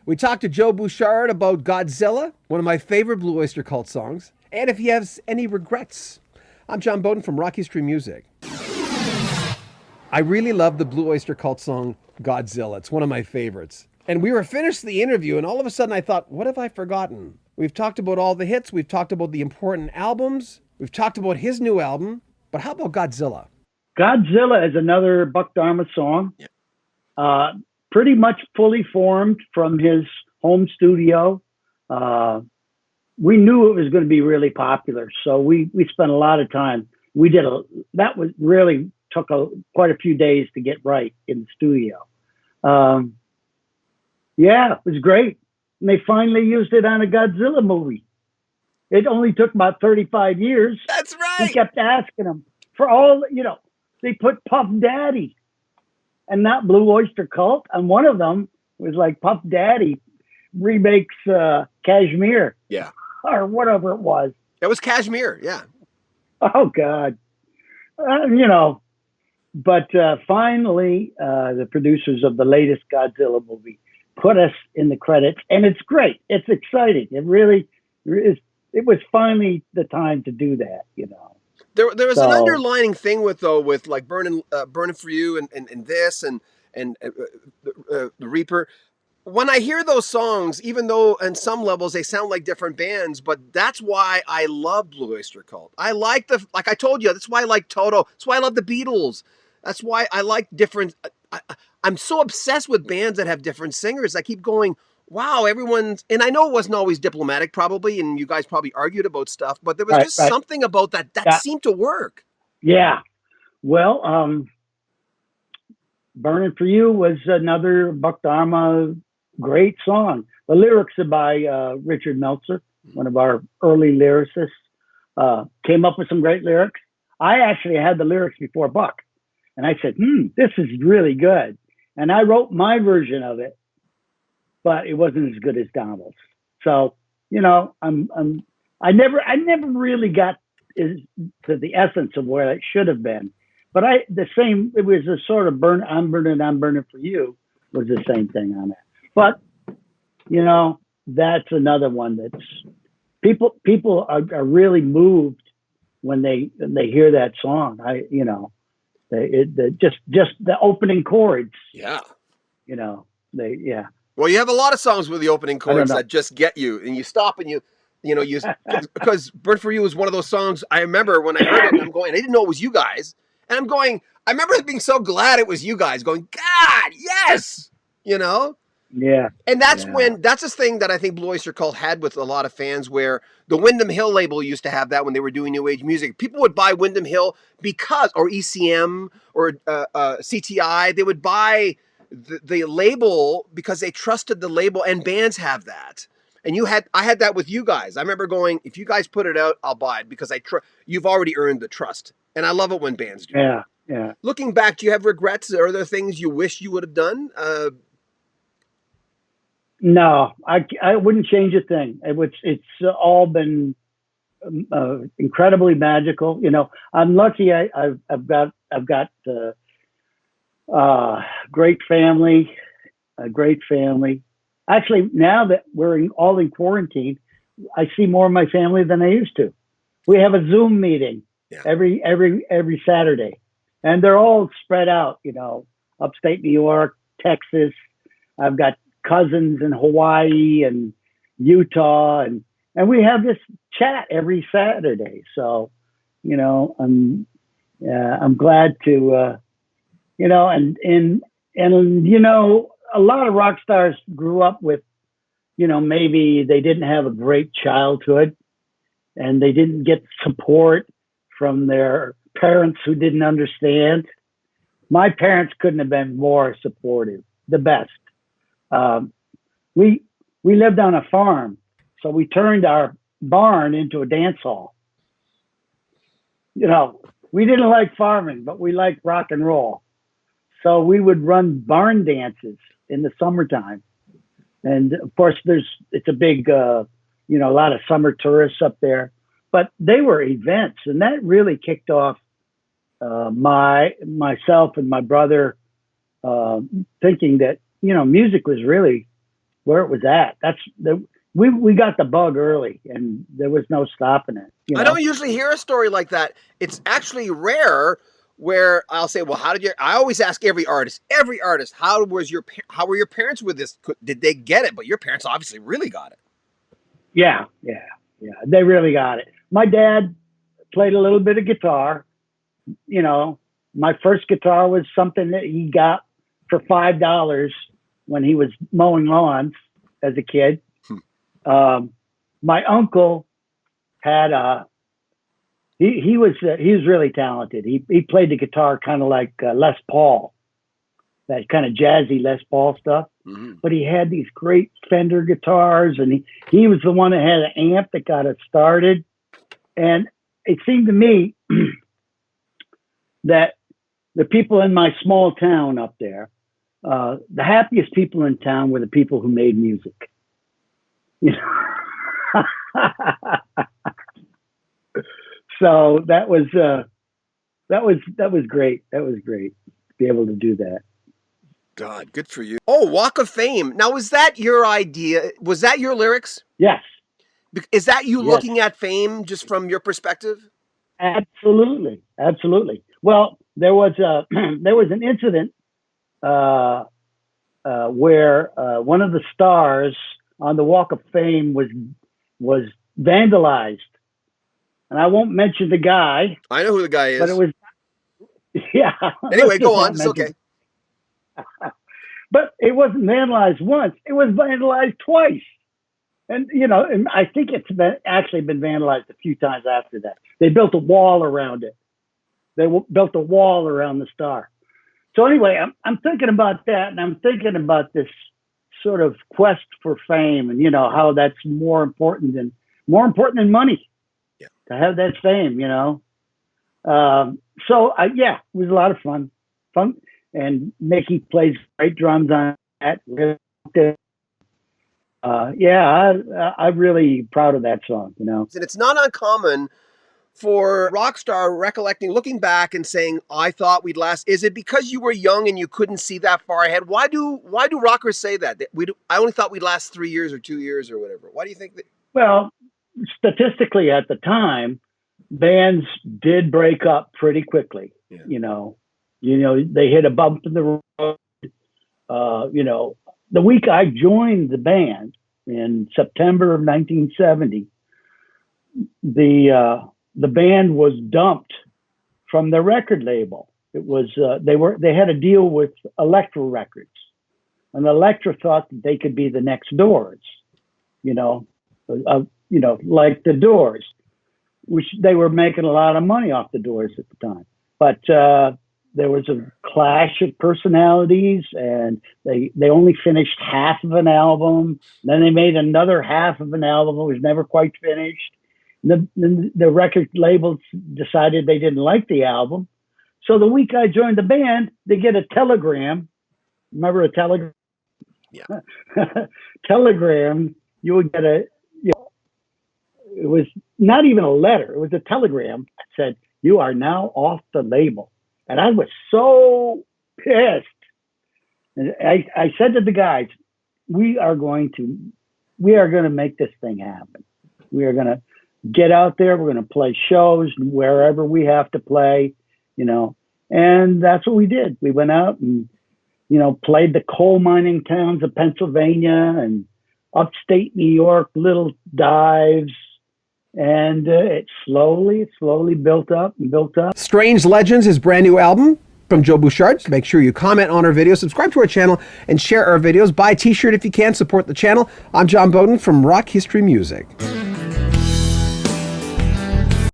We talked to Joe Bouchard about Godzilla, one of my favorite Blue Oyster Cult songs, and if he has any regrets. I'm John Beaudin from Rock History Music. I really love the Blue Oyster Cult song Godzilla. It's one of my favorites. And we were finished the interview, and all of a sudden I thought, what have I forgotten? We've talked about all the hits. We've talked about the important albums. We've talked about his new album. But how about Godzilla? Godzilla is another Buck Dharma song. Yeah. Pretty much fully formed from his home studio. We knew it was going to be really popular, so we spent a lot of time. Took quite a few days to get right in the studio. Yeah, it was great. And they finally used it on a Godzilla movie. It only took about 35 years. That's right. We kept asking them for all, they put Puff Daddy and not Blue Oyster Cult. And one of them was like Puff Daddy remakes Kashmir. Yeah. Or whatever it was. It was Kashmir, yeah. Oh, God. But finally, the producers of the latest Godzilla movie put us in the credits. And it's great. It's exciting. It really is. It was finally the time to do that, There was an underlining thing with like Burnin for You and this and the Reaper. When I hear those songs, even though on some levels they sound like different bands, but that's why I love Blue Oyster Cult. I like like I told you, that's why I like Toto. That's why I love the Beatles. That's why I like different. I'm so obsessed with bands that have different singers. I keep going, wow, everyone's, and I know it wasn't always diplomatic probably, and you guys probably argued about stuff, but there was something about that seemed to work. Yeah. Well, Burnin for You was another Buck Dharma great song. The lyrics are by Richard Meltzer, one of our early lyricists. Came up with some great lyrics. I actually had the lyrics before Buck, and I said, this is really good. And I wrote my version of it, but it wasn't as good as Donald's. So, I never really got to the essence of where it should have been. But it was a sort of I'm burning for you was the same thing on it. But, that's another one that's people are really moved when they hear that song. Just the opening chords. Yeah. Yeah. Well, you have a lot of songs with the opening chords that just get you, and you stop and you because Burn for You is one of those songs. I remember when I heard it, and I'm going, I didn't know it was you guys, and I'm going, I remember being so glad it was you guys, going, God, yes, Yeah. And that's the thing that I think Blue Oyster Cult had with a lot of fans, where the Windham Hill label used to have that when they were doing new age music. People would buy Windham Hill or ECM or CTI. They would buy the label because they trusted the label, and bands have that. And I had that with you guys. I remember going, if you guys put it out, I'll buy it because you've already earned the trust. And I love it when bands do. Yeah. Yeah. Looking back, do you have regrets? Are there things you wish you would have done? No, I wouldn't change a thing. It's all been incredibly magical. I'm lucky. I've got great family, a great family. Actually, now that we're all in quarantine, I see more of my family than I used to. We have a Zoom meeting every Saturday, and they're all spread out. Upstate New York, Texas. I've got cousins in Hawaii and Utah, and we have this chat every Saturday. So, I'm glad to, a lot of rock stars grew up with, maybe they didn't have a great childhood and they didn't get support from their parents who didn't understand. My parents couldn't have been more supportive, the best. We lived on a farm, so we turned our barn into a dance hall. We didn't like farming, but we liked rock and roll. So we would run barn dances in the summertime. And of course it's a big, a lot of summer tourists up there, but they were events, and that really kicked off, myself and my brother, thinking that, music was really where it was at. We got the bug early, and there was no stopping it. I don't usually hear a story like that. It's actually rare where I'll say, well, I always ask every artist, how were your parents with this? Did they get it? But your parents obviously really got it. Yeah. They really got it. My dad played a little bit of guitar. My first guitar was something that he got for $5 when he was mowing lawns as a kid. My uncle had he was really talented. He played the guitar kind of like Les Paul, that kind of jazzy Les Paul stuff. Mm-hmm. But he had these great Fender guitars, and he was the one that had an amp that got it started. And it seemed to me that the people in my small town up there, the happiest people in town were the people who made music. So that was great. That was great to be able to do that. God, good for you. Oh, Walk of Fame. Now, was that your idea? Was that your lyrics? Yes. Is that you looking at fame just from your perspective? Absolutely. Well, there was an incident where one of the stars on the Walk of Fame was vandalized, and I won't mention the guy. I know who the guy is, but it was Anyway, go on. It's okay. But it wasn't vandalized once; it was vandalized twice. And and I think it's actually been vandalized a few times after that. They built a wall around it. They built a wall around the star. So anyway, I'm thinking about that, and I'm thinking about this sort of quest for fame, and how that's more important than money. Yeah. To have that fame, So it was a lot of fun, and Mickey plays great drums on that. I'm really proud of that song. And it's not uncommon for a rock star looking back and saying, I thought we'd last. Is it because you were young and you couldn't see that far ahead? Why do rockers say that? I only thought we'd last 3 years or 2 years or whatever. Why do you think that? Well, statistically at the time, bands did break up pretty quickly. Yeah. They hit a bump in the road. The week I joined the band in September of 1970, the band was dumped from the record label. It was they had a deal with Elektra Records, and Elektra thought that they could be the next Doors, like the Doors, which they were making a lot of money off the Doors at the time. But there was a clash of personalities, and they only finished half of an album. Then they made another half of an album that was never quite finished. The record labels decided they didn't like the album. So the week I joined the band, they get a telegram. Remember a telegram? Yeah. Telegram, you would get it was not even a letter. It was a telegram that said, "You are now off the label." And I was so pissed. And I said to the guys, we are going to make this thing happen. We are going to get out there. We're going to play shows wherever we have to play, and that's what we did. We went out and, played the coal mining towns of Pennsylvania and upstate New York, little dives. And it slowly built up and built up. Strange Legends, his brand new album from Joe Bouchard. Make sure you comment on our videos, subscribe to our channel, and share our videos. Buy a t-shirt if you can, support the channel. I'm John Beaudin from Rock History Music.